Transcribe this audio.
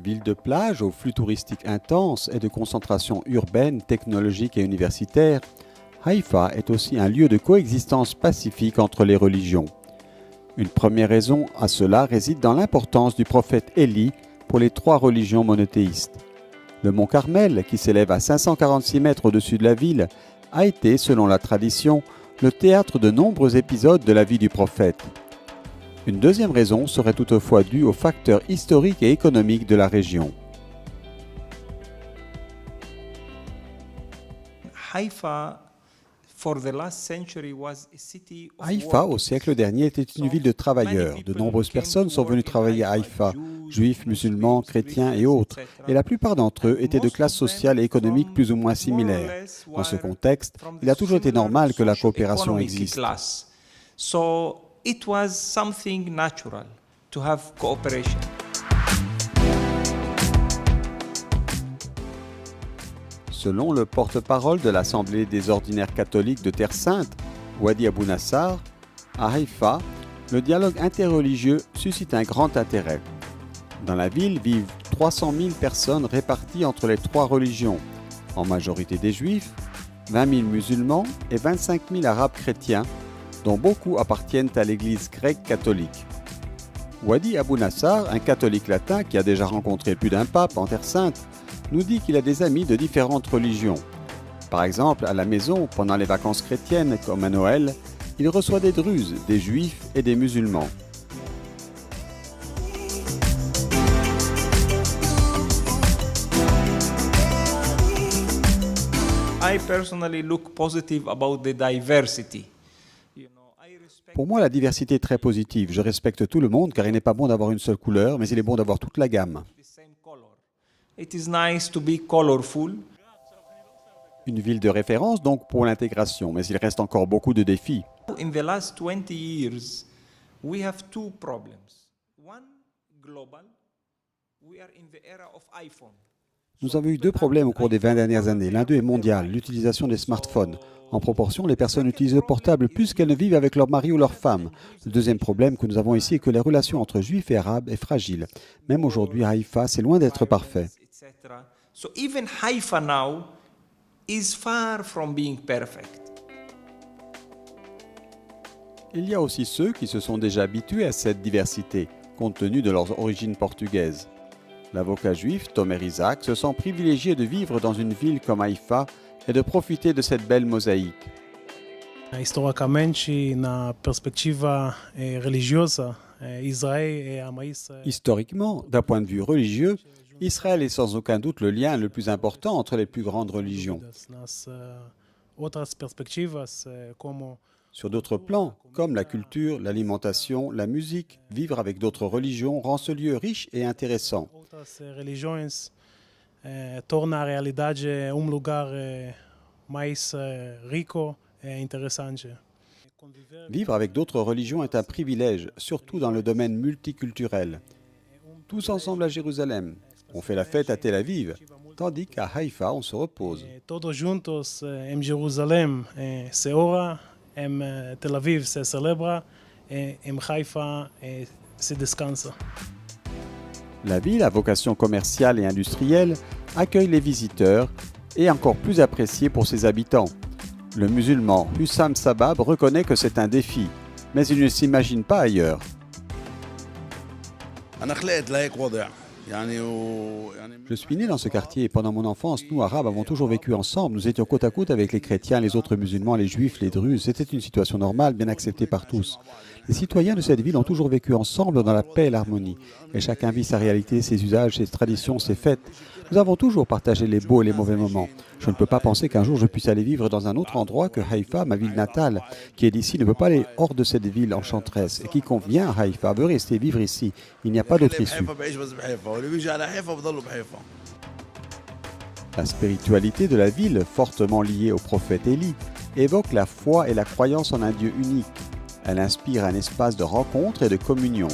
Ville de plage aux flux touristiques intenses et de concentration urbaine, technologique et universitaire, Haïfa est aussi un lieu de coexistence pacifique entre les religions. Une première raison à cela réside dans l'importance du prophète Élie pour les trois religions monothéistes. Le mont Carmel, qui s'élève à 546 mètres au-dessus de la ville, a été, selon la tradition, le théâtre de nombreux épisodes de la vie du prophète. Une deuxième raison serait toutefois due aux facteurs historiques et économiques de la région. Haïfa, au siècle dernier, était une ville de travailleurs. De nombreuses personnes sont venues travailler à Haïfa, juifs, musulmans, chrétiens et autres, et la plupart d'entre eux étaient de classes sociales et économiques plus ou moins similaires. Dans ce contexte, il a toujours été normal que la coopération existe. It was something natural to have cooperation. Selon le porte-parole de l'Assemblée des ordinaires catholiques de Terre Sainte, Wadi Abou Nassar, à Haïfa, le dialogue interreligieux suscite un grand intérêt. Dans la ville vivent 300 000 personnes réparties entre les trois religions, en majorité des juifs, 20 000 musulmans et 25 000 arabes chrétiens, dont beaucoup appartiennent à l'Église grecque catholique. Wadi Abou Nassar, un catholique latin qui a déjà rencontré plus d'un pape en Terre Sainte, nous dit qu'il a des amis de différentes religions. Par exemple, à la maison, pendant les vacances chrétiennes, comme à Noël, il reçoit des druzes, des juifs et des musulmans. I personally look positive about the diversity. Pour moi, la diversité est très positive. Je respecte tout le monde car il n'est pas bon d'avoir une seule couleur, mais il est bon d'avoir toute la gamme. It is nice to be colorful. Une ville de référence donc pour l'intégration, mais il reste encore beaucoup de défis. In the last 20 years, we have two problems. One, global. We are in the era of iPhone. Nous avons eu deux problèmes au cours des 20 dernières années. L'un d'eux est mondial, l'utilisation des smartphones. En proportion, les personnes utilisent le portable plus qu'elles ne vivent avec leur mari ou leur femme. Le deuxième problème que nous avons ici est que les relations entre juifs et arabes est fragile. Même aujourd'hui, Haïfa, c'est loin d'être parfait. So even Haifa now is far from being perfect. Il y a aussi ceux qui se sont déjà habitués à cette diversité, compte tenu de leurs origines portugaises. L'avocat juif Tomer Isaac se sent privilégié de vivre dans une ville comme Haïfa et de profiter de cette belle mosaïque. Historiquement, d'un point de vue religieux, Israël est sans aucun doute le lien le plus important entre les plus grandes religions. Sur d'autres plans, comme la culture, l'alimentation, la musique, vivre avec d'autres religions rend ce lieu riche et intéressant. Vivre avec d'autres religions est un privilège, surtout dans le domaine multiculturel. Tous ensemble à Jérusalem, on fait la fête à Tel Aviv, tandis qu'à Haïfa, on se repose. Todos juntos em Jerusalém se ora, em Tel Aviv se celebra, em Haïfa se descansa. La ville, à vocation commerciale et industrielle, accueille les visiteurs et est encore plus appréciée pour ses habitants. Le musulman Hussam Sabab reconnaît que c'est un défi, mais il ne s'imagine pas ailleurs. Je suis né dans ce quartier et pendant mon enfance, nous, Arabes, avons toujours vécu ensemble. Nous étions côte à côte avec les chrétiens, les autres musulmans, les juifs, les druzes. C'était une situation normale, bien acceptée par tous. Les citoyens de cette ville ont toujours vécu ensemble dans la paix et l'harmonie. Et chacun vit sa réalité, ses usages, ses traditions, ses fêtes. Nous avons toujours partagé les beaux et les mauvais moments. Je ne peux pas penser qu'un jour je puisse aller vivre dans un autre endroit que Haïfa, ma ville natale. Qui est d'ici ne peut pas aller hors de cette ville enchanteresse. Et quiconque vient à Haïfa veut rester vivre ici. Il n'y a pas d'autre issue. La spiritualité de la ville, fortement liée au prophète Élie, évoque la foi et la croyance en un Dieu unique. Elle inspire un espace de rencontre et de communion.